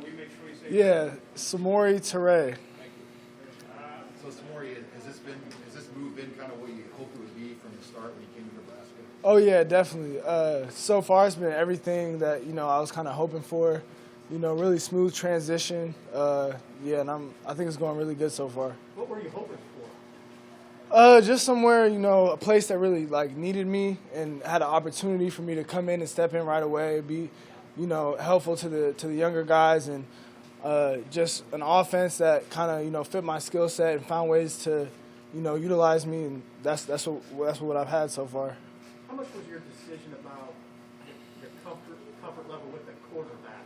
we make sure we say Yeah, Samori Toure. So Samori, has this move been kind of what you hoped it would be from the start when you came to Nebraska? Oh yeah, definitely. So far, it's been everything that I was kind of hoping for. Really smooth transition. Yeah, and I think it's going really good so far. What were you hoping for? Just somewhere, a place that really needed me and had an opportunity for me to come in and step in right away, be, helpful to the younger guys, and just an offense that kind of fit my skill set and found ways to, utilize me, and that's what I've had so far. How much was your decision about the comfort level with the quarterback?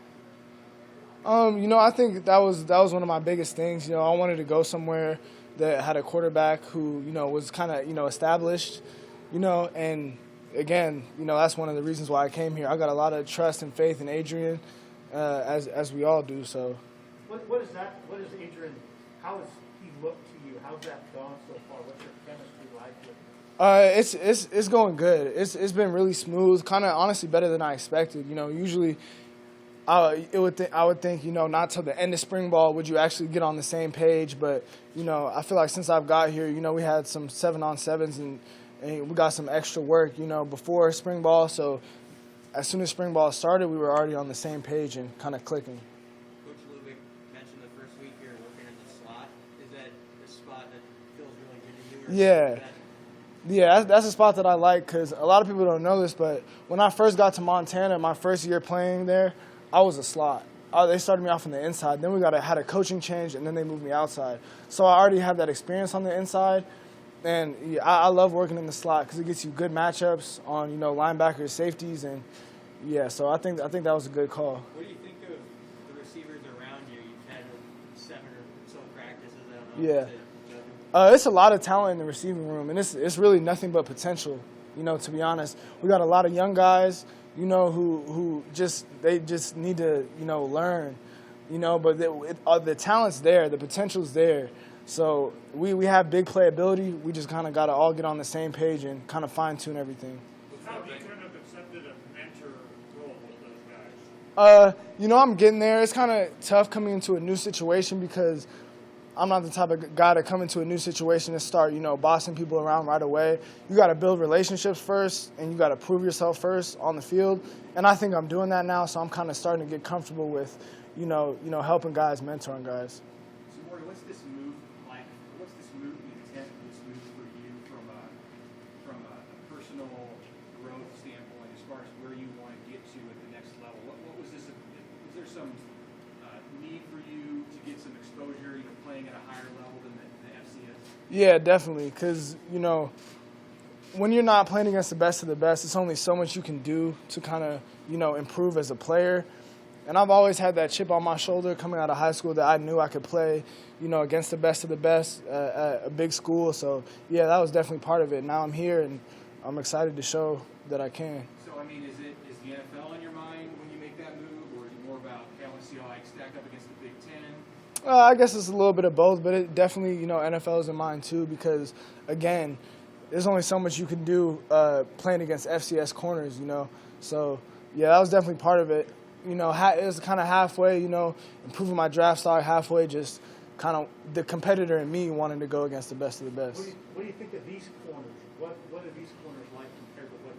I think that was one of my biggest things. I wanted to go somewhere that had a quarterback who, was kind of, established, and again, that's one of the reasons why I came here. I got a lot of trust and faith in Adrian, as we all do. So, what is Adrian? How has he looked to you? How's that gone so far? What's your chemistry like with him? It's going good. It's been really smooth. Kind of honestly better than I expected. Usually I would think, not till the end of spring ball would you actually get on the same page. But, I feel like since I've got here, we had some 7-on-7s and we got some extra work, before spring ball. So as soon as spring ball started, we were already on the same page and kind of clicking. Coach Lubick mentioned the first week here working in the slot. Is that a spot that feels really good to you? Yeah. Yeah, that's a spot that I like because a lot of people don't know this, but when I first got to Montana, my first year playing there, I was a slot. They started me off on the inside. Then we had a coaching change, and then they moved me outside. So I already have that experience on the inside, and yeah, I love working in the slot because it gets you good matchups on linebackers, safeties, and yeah. So I think that was a good call. What do you think of the receivers around you? You've had 7 or so practices. I don't know. Yeah. It's a lot of talent in the receiving room, and it's really nothing but potential. To be honest, we got a lot of young guys. Who just need to, learn, but the talent's there, the potential's there. So we have big playability. We just kind of got to all get on the same page and kind of fine tune everything. How have you kind of accepted a mentor role with those guys? I'm getting there. It's kind of tough coming into a new situation because I'm not the type of guy to come into a new situation and start, bossing people around right away. You got to build relationships first, and you got to prove yourself first on the field. And I think I'm doing that now, so I'm kind of starting to get comfortable with, helping guys, mentoring guys. So, Maury, what's this move like? What's this move intent of this move for you from a personal growth standpoint, as far as where you want to get to at the next level? What was this? Was there some need for you to get some exposure, playing at a higher level than the FCS? Yeah, definitely, because, when you're not playing against the best of the best, it's only so much you can do to kind of, improve as a player. And I've always had that chip on my shoulder coming out of high school that I knew I could play, against the best of the best at a big school. So, yeah, that was definitely part of it. Now I'm here, and I'm excited to show that I can. So, is the NFL in your mind when you make that move, or is it more about, hey, I want to see how I stack up against the Big Ten? I guess it's a little bit of both, but it definitely, NFL is in mind too because, again, there's only so much you can do playing against FCS corners, So, yeah, that was definitely part of it. It was kind of halfway, improving my draft stock, halfway just kind of the competitor in me wanting to go against the best of the best. What do you think of these corners? What are these corners like compared to what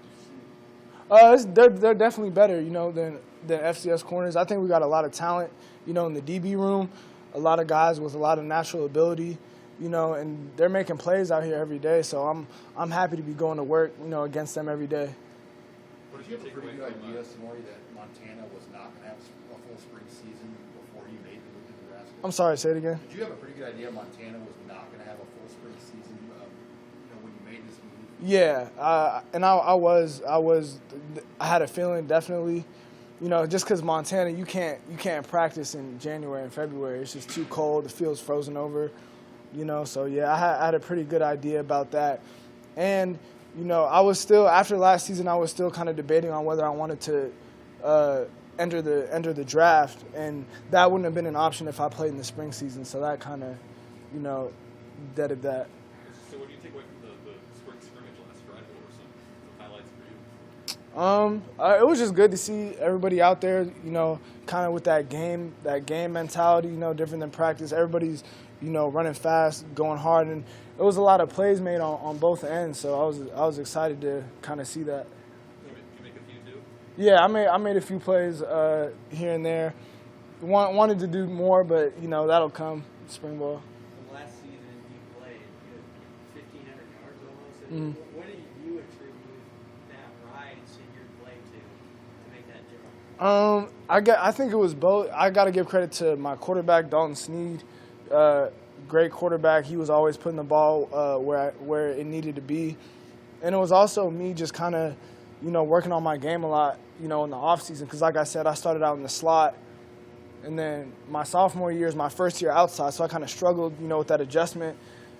you've seen? They're definitely better, than FCS corners. I think we got a lot of talent, in the DB room. A lot of guys with a lot of natural ability, and they're making plays out here every day. So I'm happy to be going to work, against them every day. But did you have a pretty good idea, Samori, that Montana was not going to have a full spring season before you made the move to Nebraska? I'm sorry, say it again. Did you have a pretty good idea Montana was not going to have a full spring season when you made this move? Yeah, and I had a feeling definitely. Just because Montana, you can't practice in January and February. It's just too cold. The field's frozen over. So yeah, I had a pretty good idea about that. And I was still, after last season, I was still kind of debating on whether I wanted to enter the draft, and that wouldn't have been an option if I played in the spring season. So that kind of, deaded that. So what do you take away from the spring scrimmage last Friday? What were some highlights for you? It was just good to see everybody out there, you know, kind of with that game mentality, you know, different than practice. Everybody's, you know, running fast, going hard, and it was a lot of plays made on both ends. So I was excited to kind of see that. Did you make a few too? Yeah, I made a few plays here and there. Wanted to do more, but you know that'll come spring ball. The last season you played, you had 1,500 yards almost. Mhm. What do you attribute that rise in your play to make that jump? I think it was both. I got to give credit to my quarterback, Dalton Sneed. Great quarterback. He was always putting the ball where it needed to be. And it was also me just kind of, you know, working on my game a lot, you know, in the offseason. Because like I said, I started out in the slot. And then my sophomore year is my first year outside, so I kind of struggled, you know, with that adjustment.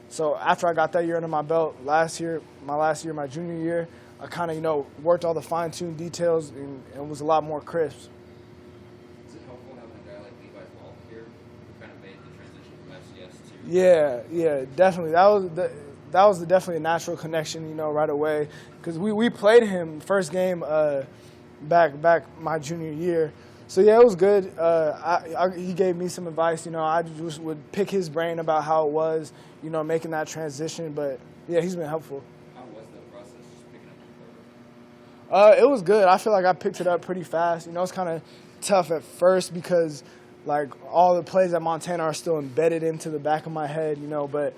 So after I got that year under my belt my junior year, I kind of, you know, worked all the fine-tuned details and it was a lot more crisp. Is it helpful having a guy like Levi Falk here who kind of made the transition from FCS to? Yeah, definitely. That was definitely a natural connection, you know, right away. Because we played him first game back my junior year. So, yeah, it was good. He gave me some advice. You know, I just would pick his brain about how it was, you know, making that transition. But, yeah, he's been helpful. How was the process just picking up the program? It was good. I feel like I picked it up pretty fast. You know, it's kind of tough at first because, like, all the plays at Montana are still embedded into the back of my head, you know. But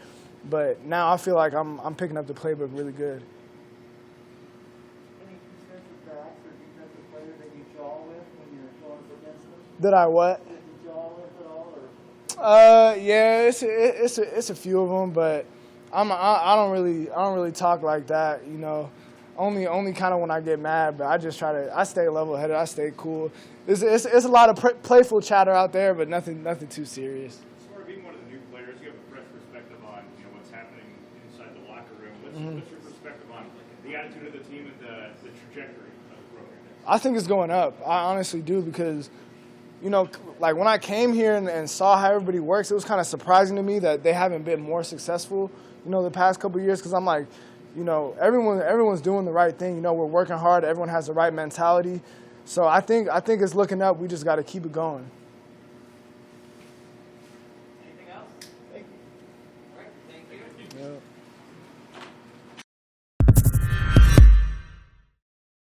now I feel like I'm picking up the playbook really good. Any defensive backs or defensive players that you jaw with when you're going up against them? Did I what? Did you jaw with at all, or? Yeah, it's a few of them, but I don't really talk like that, you know. Only kind of when I get mad, but I stay level-headed, I stay cool. It's a lot of playful chatter out there, but nothing too serious. Sort of being one of the new players, you have a fresh perspective on, you know, what's happening inside the locker room. What's your perspective on the attitude of the team and the trajectory of the program? I think it's going up. I honestly do because, you know, like when I came here and saw how everybody works, it was kind of surprising to me that they haven't been more successful, you know, the past couple of years. Because I'm like, you know, everyone's doing the right thing. You know, we're working hard. Everyone has the right mentality. So I think it's looking up. We just got to keep it going.